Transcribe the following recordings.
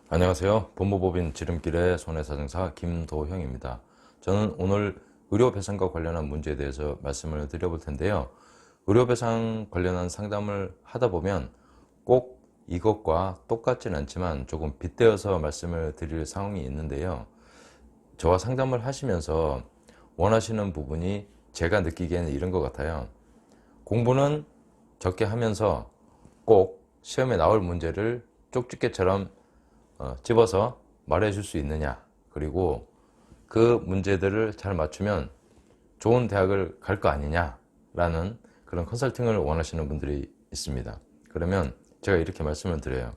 안녕하세요. 법무법인 지름길의 손해사정사 김도형입니다. 저는 오늘 의료배상과 관련한 문제에 대해서 말씀을 드려볼 텐데요. 의료배상 관련한 상담을 하다 보면 꼭 이것과 똑같지는 않지만 조금 빗대어서 말씀을 드릴 상황이 있는데요. 저와 상담을 하시면서 원하시는 부분이 제가 느끼기에는 이런 것 같아요. 공부는 적게 하면서 꼭 시험에 나올 문제를 쪽집게처럼 집어서 말해 줄 수 있느냐, 그리고 그 문제들을 잘 맞추면 좋은 대학을 갈 거 아니냐 라는 그런 컨설팅을 원하시는 분들이 있습니다. 그러면 제가 이렇게 말씀을 드려요.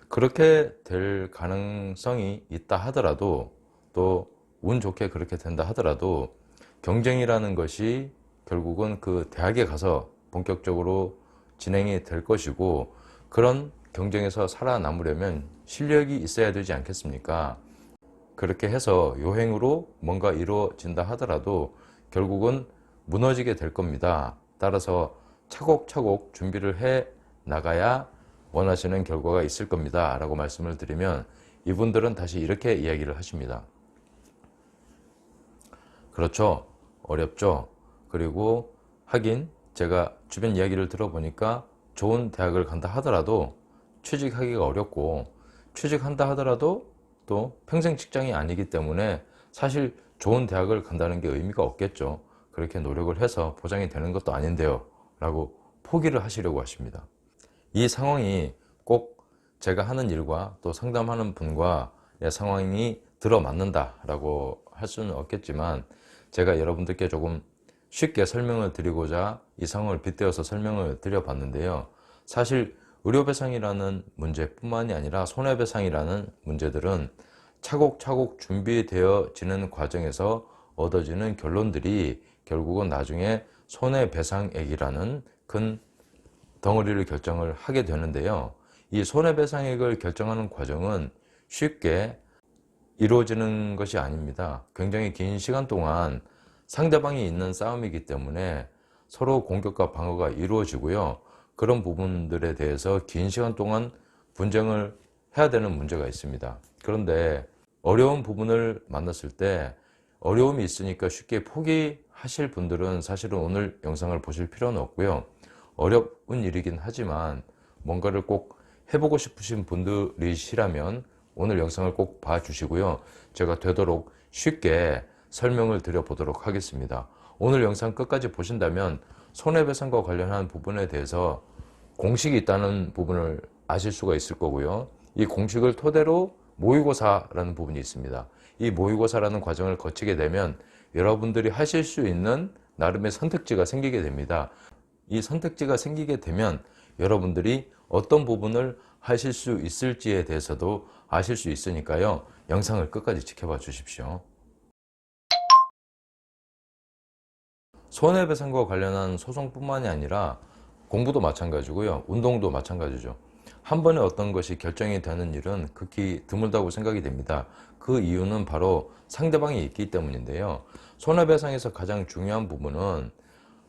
그렇게 될 가능성이 있다 하더라도, 또 운 좋게 그렇게 된다 하더라도 경쟁이라는 것이 결국은 그 대학에 가서 본격적으로 진행이 될 것이고, 그런 경쟁에서 살아남으려면 실력이 있어야 되지 않겠습니까? 그렇게 해서 요행으로 뭔가 이루어진다 하더라도 결국은 무너지게 될 겁니다. 따라서 차곡차곡 준비를 해 나가야 원하시는 결과가 있을 겁니다 라고 말씀을 드리면, 이분들은 다시 이렇게 이야기를 하십니다. 그렇죠, 어렵죠. 그리고 하긴 제가 주변 이야기를 들어보니까 좋은 대학을 간다 하더라도 취직하기가 어렵고, 취직한다 하더라도 또 평생 직장이 아니기 때문에 사실 좋은 대학을 간다는 게 의미가 없겠죠. 그렇게 노력을 해서 보장이 되는 것도 아닌데요 라고 포기를 하시려고 하십니다. 이 상황이 꼭 제가 하는 일과 또 상담하는 분과의 상황이 들어맞는다 라고 할 수는 없겠지만, 제가 여러분들께 조금 쉽게 설명을 드리고자 이 상황을 빗대어서 설명을 드려봤는데요. 사실 의료배상이라는 문제뿐만이 아니라 손해배상이라는 문제들은 차곡차곡 준비되어지는 과정에서 얻어지는 결론들이 결국은 나중에 손해배상액이라는 큰 덩어리를 결정을 하게 되는데요. 이 손해배상액을 결정하는 과정은 쉽게 이루어지는 것이 아닙니다. 굉장히 긴 시간 동안 상대방이 있는 싸움이기 때문에 서로 공격과 방어가 이루어지고요. 그런 부분들에 대해서 긴 시간 동안 분쟁을 해야 되는 문제가 있습니다. 그런데 어려운 부분을 만났을 때 어려움이 있으니까 쉽게 포기하실 분들은 사실은 오늘 영상을 보실 필요는 없고요. 어려운 일이긴 하지만 뭔가를 꼭 해보고 싶으신 분들이시라면 오늘 영상을 꼭 봐주시고요. 제가 되도록 쉽게 설명을 드려보도록 하겠습니다. 오늘 영상 끝까지 보신다면 손해배상과 관련한 부분에 대해서 공식이 있다는 부분을 아실 수가 있을 거고요. 이 공식을 토대로 모의고사라는 부분이 있습니다. 이 모의고사라는 과정을 거치게 되면 여러분들이 하실 수 있는 나름의 선택지가 생기게 됩니다. 이 선택지가 생기게 되면 여러분들이 어떤 부분을 하실 수 있을지에 대해서도 아실 수 있으니까요. 영상을 끝까지 지켜봐 주십시오. 손해배상과 관련한 소송뿐만이 아니라 공부도 마찬가지고요. 운동도 마찬가지죠. 한 번에 어떤 것이 결정이 되는 일은 극히 드물다고 생각이 됩니다. 그 이유는 바로 상대방이 있기 때문인데요. 손해배상에서 가장 중요한 부분은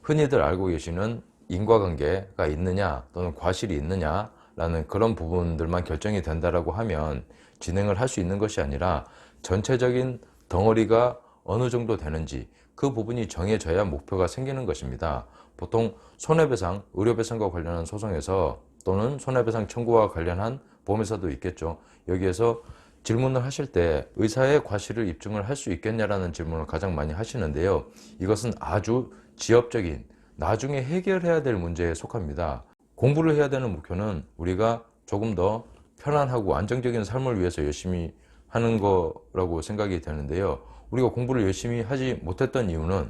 흔히들 알고 계시는 인과관계가 있느냐 또는 과실이 있느냐 라는 그런 부분들만 결정이 된다라고 하면 진행을 할 수 있는 것이 아니라 전체적인 덩어리가 어느 정도 되는지 그 부분이 정해져야 목표가 생기는 것입니다. 보통 손해배상, 의료배상과 관련한 소송에서 또는 손해배상 청구와 관련한 보험회사도 있겠죠. 여기에서 질문을 하실 때 의사의 과실을 입증을 할 수 있겠냐라는 질문을 가장 많이 하시는데요. 이것은 아주 지엽적인 나중에 해결해야 될 문제에 속합니다. 공부를 해야 되는 목표는 우리가 조금 더 편안하고 안정적인 삶을 위해서 열심히 하는 거라고 생각이 되는데요. 우리가 공부를 열심히 하지 못했던 이유는,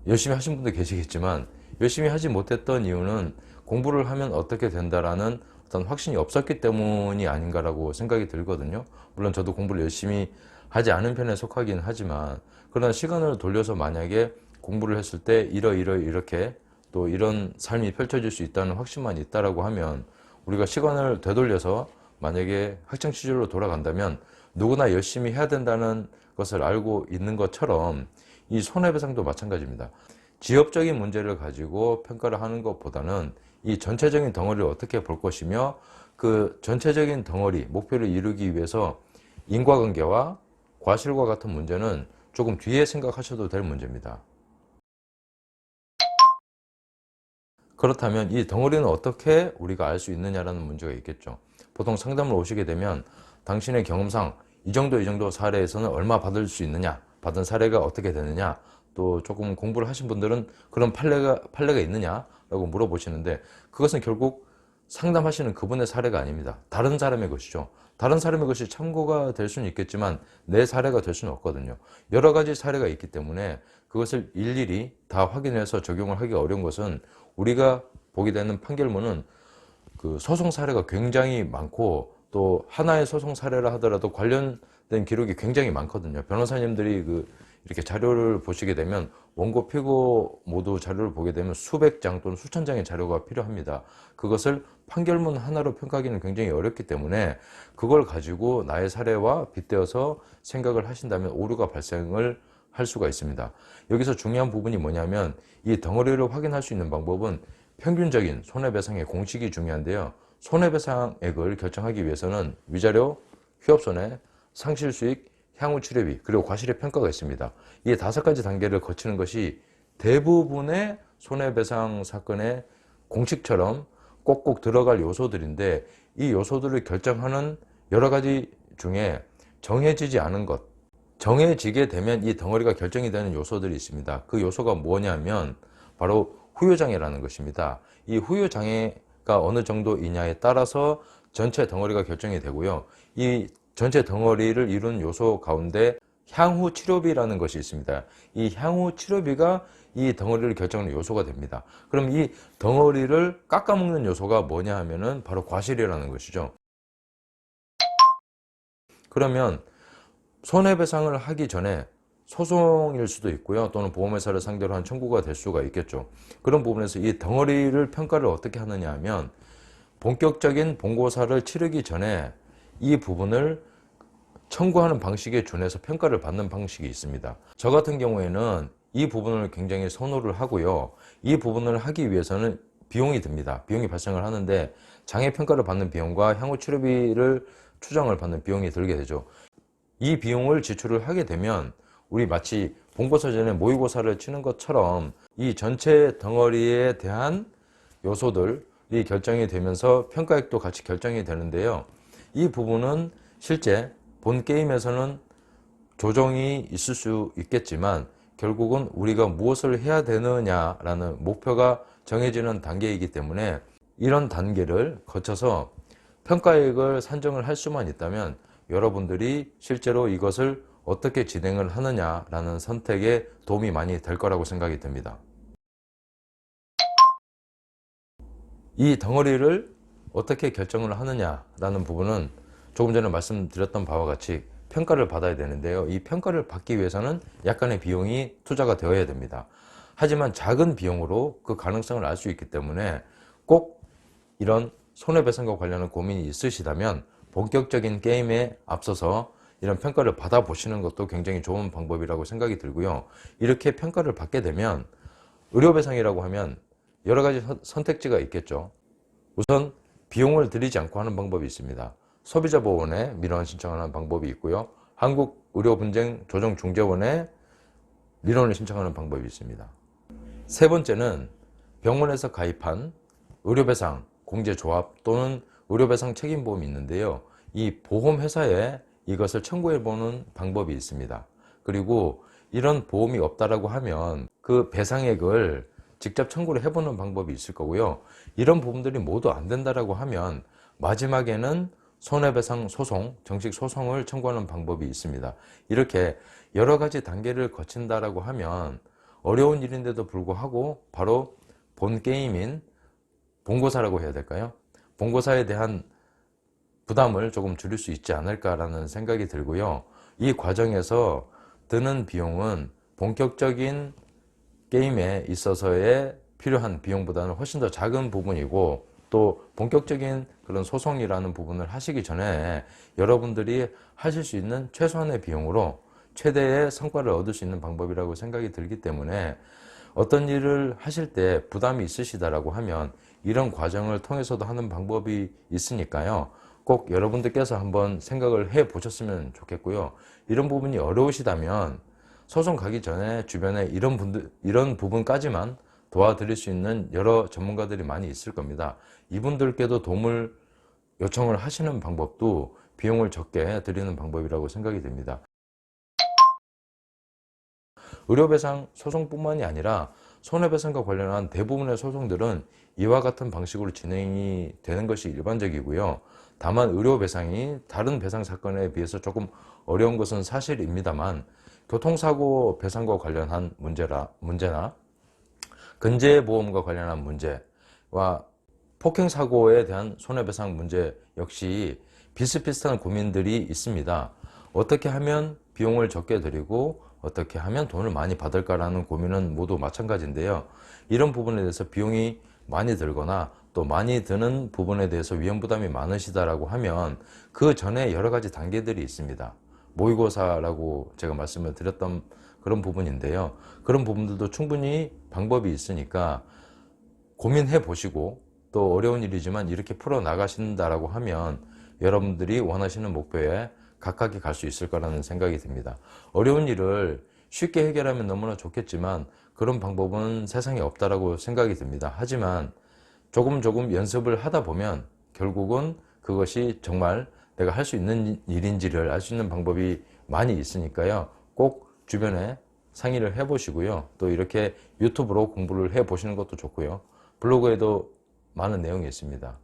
열심히 하신 분도 계시겠지만 열심히 하지 못했던 이유는 공부를 하면 어떻게 된다라는 어떤 확신이 없었기 때문이 아닌가라고 생각이 들거든요. 물론 저도 공부를 열심히 하지 않은 편에 속하긴 하지만, 그러나 시간을 돌려서 만약에 공부를 했을 때 이렇게 또 이런 삶이 펼쳐질 수 있다는 확신만 있다라고 하면, 우리가 시간을 되돌려서 만약에 학창시절로 돌아간다면 누구나 열심히 해야 된다는 것을 알고 있는 것처럼 이 손해배상도 마찬가지입니다. 지엽적인 문제를 가지고 평가를 하는 것보다는 이 전체적인 덩어리를 어떻게 볼 것이며 그 전체적인 덩어리 목표를 이루기 위해서 인과관계와 과실과 같은 문제는 조금 뒤에 생각하셔도 될 문제입니다. 그렇다면 이 덩어리는 어떻게 우리가 알 수 있느냐라는 문제가 있겠죠. 보통 상담을 오시게 되면 당신의 경험상 이 정도 사례에서는 얼마 받을 수 있느냐, 받은 사례가 어떻게 되느냐, 또 조금 공부를 하신 분들은 그런 판례가 있느냐라고 물어보시는데, 그것은 결국 상담하시는 그분의 사례가 아닙니다. 다른 사람의 것이죠. 다른 사람의 것이 참고가 될 수는 있겠지만 내 사례가 될 수는 없거든요. 여러 가지 사례가 있기 때문에 그것을 일일이 다 확인해서 적용을 하기 어려운 것은, 우리가 보게 되는 판결문은 그 소송 사례가 굉장히 많고, 또 하나의 소송 사례라 하더라도 관련된 기록이 굉장히 많거든요. 변호사님들이 이렇게 자료를 보시게 되면 원고 피고 모두 자료를 보게 되면 수백 장 또는 수천 장의 자료가 필요합니다. 그것을 판결문 하나로 평가하기는 굉장히 어렵기 때문에 그걸 가지고 나의 사례와 빗대어서 생각을 하신다면 오류가 발생을 할 수가 있습니다. 여기서 중요한 부분이 뭐냐면, 이 덩어리를 확인할 수 있는 방법은 평균적인 손해배상의 공식이 중요한데요. 손해배상액을 결정하기 위해서는 위자료, 휴업손해, 상실수익, 향후치료비, 그리고 과실의 평가가 있습니다. 이 5가지 단계를 거치는 것이 대부분의 손해배상 사건의 공식처럼 꼭꼭 들어갈 요소들인데, 이 요소들을 결정하는 여러 가지 중에 정해지지 않은 것, 정해지게 되면 이 덩어리가 결정이 되는 요소들이 있습니다. 그 요소가 뭐냐면 바로 후유장애라는 것입니다. 이 후유장애가 어느 정도이냐에 따라서 전체 덩어리가 결정이 되고요. 이 전체 덩어리를 이루는 요소 가운데 향후 치료비라는 것이 있습니다. 이 향후 치료비가 이 덩어리를 결정하는 요소가 됩니다. 그럼 이 덩어리를 깎아먹는 요소가 뭐냐 하면은 바로 과실이라는 것이죠. 그러면 손해배상을 하기 전에 소송일 수도 있고요. 또는 보험회사를 상대로 한 청구가 될 수가 있겠죠. 그런 부분에서 이 덩어리를 평가를 어떻게 하느냐 하면, 본격적인 본고사를 치르기 전에 이 부분을 청구하는 방식에 준해서 평가를 받는 방식이 있습니다. 저 같은 경우에는 이 부분을 굉장히 선호를 하고요. 이 부분을 하기 위해서는 비용이 듭니다. 비용이 발생을 하는데, 장애평가를 받는 비용과 향후 치료비를 추정을 받는 비용이 들게 되죠. 이 비용을 지출을 하게 되면 우리 마치 본고사 전에 모의고사를 치는 것처럼 이 전체 덩어리에 대한 요소들이 결정이 되면서 평가액도 같이 결정이 되는데요. 이 부분은 실제 본 게임에서는 조정이 있을 수 있겠지만 결국은 우리가 무엇을 해야 되느냐라는 목표가 정해지는 단계이기 때문에, 이런 단계를 거쳐서 평가액을 산정을 할 수만 있다면 여러분들이 실제로 이것을 어떻게 진행을 하느냐라는 선택에 도움이 많이 될 거라고 생각이 듭니다. 이 덩어리를 어떻게 결정을 하느냐라는 부분은 조금 전에 말씀드렸던 바와 같이 평가를 받아야 되는데요. 이 평가를 받기 위해서는 약간의 비용이 투자가 되어야 됩니다. 하지만 작은 비용으로 그 가능성을 알 수 있기 때문에 꼭 이런 손해배상과 관련한 고민이 있으시다면 본격적인 게임에 앞서서 이런 평가를 받아보시는 것도 굉장히 좋은 방법이라고 생각이 들고요. 이렇게 평가를 받게 되면 의료배상이라고 하면 여러 가지 선택지가 있겠죠. 우선 비용을 들이지 않고 하는 방법이 있습니다. 소비자보호원에 민원 신청하는 방법이 있고요. 한국의료분쟁조정중재원에 민원을 신청하는 방법이 있습니다. 세 번째는 병원에서 가입한 의료배상 공제조합 또는 의료배상 책임보험이 있는데요. 이 보험회사에 이것을 청구해보는 방법이 있습니다. 그리고 이런 보험이 없다라고 하면 그 배상액을 직접 청구를 해보는 방법이 있을 거고요. 이런 부분들이 모두 안 된다라고 하면 마지막에는 손해배상 소송, 정식 소송을 청구하는 방법이 있습니다. 이렇게 여러 가지 단계를 거친다라고 하면 어려운 일인데도 불구하고 바로 본 게임인 본고사라고 해야 될까요? 본고사에 대한 부담을 조금 줄일 수 있지 않을까라는 생각이 들고요. 이 과정에서 드는 비용은 본격적인 게임에 있어서의 필요한 비용보다는 훨씬 더 작은 부분이고, 또 본격적인 그런 소송이라는 부분을 하시기 전에 여러분들이 하실 수 있는 최소한의 비용으로 최대의 성과를 얻을 수 있는 방법이라고 생각이 들기 때문에 어떤 일을 하실 때 부담이 있으시다라고 하면 이런 과정을 통해서도 하는 방법이 있으니까요. 꼭 여러분들께서 한번 생각을 해 보셨으면 좋겠고요. 이런 부분이 어려우시다면 소송 가기 전에 주변에 이런 부분까지만 도와드릴 수 있는 여러 전문가들이 많이 있을 겁니다. 이분들께도 도움을 요청을 하시는 방법도 비용을 적게 드리는 방법이라고 생각이 됩니다. 의료배상 소송뿐만이 아니라 손해배상과 관련한 대부분의 소송들은 이와 같은 방식으로 진행이 되는 것이 일반적이고요. 다만 의료배상이 다른 배상 사건에 비해서 조금 어려운 것은 사실입니다만 교통사고 배상과 관련한 문제나 근재보험과 관련한 문제와 폭행사고에 대한 손해배상 문제 역시 비슷비슷한 고민들이 있습니다. 어떻게 하면 비용을 적게 들이고 어떻게 하면 돈을 많이 받을까라는 고민은 모두 마찬가지인데요. 이런 부분에 대해서 비용이 많이 들거나 또 많이 드는 부분에 대해서 위험부담이 많으시다라고 하면 그 전에 여러 가지 단계들이 있습니다. 모의고사라고 제가 말씀을 드렸던 그런 부분인데요. 그런 부분들도 충분히 방법이 있으니까 고민해 보시고 또 어려운 일이지만 이렇게 풀어 나가신다라고 하면 여러분들이 원하시는 목표에 가깝게 갈 수 있을 거라는 생각이 듭니다. 어려운 일을 쉽게 해결하면 너무나 좋겠지만 그런 방법은 세상에 없다라고 생각이 듭니다. 하지만 조금 연습을 하다 보면 결국은 그것이 정말 내가 할 수 있는 일인지를 알 수 있는 방법이 많이 있으니까요. 꼭 주변에 상의를 해 보시고요. 또 이렇게 유튜브로 공부를 해 보시는 것도 좋고요. 블로그에도 많은 내용이 있습니다.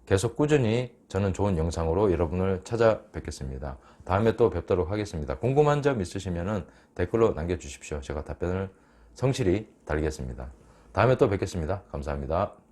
계속 꾸준히 저는 좋은 영상으로 여러분을 찾아뵙겠습니다. 다음에 또 뵙도록 하겠습니다. 궁금한 점 있으시면 댓글로 남겨주십시오. 제가 답변을 성실히 달리겠습니다. 다음에 또 뵙겠습니다. 감사합니다.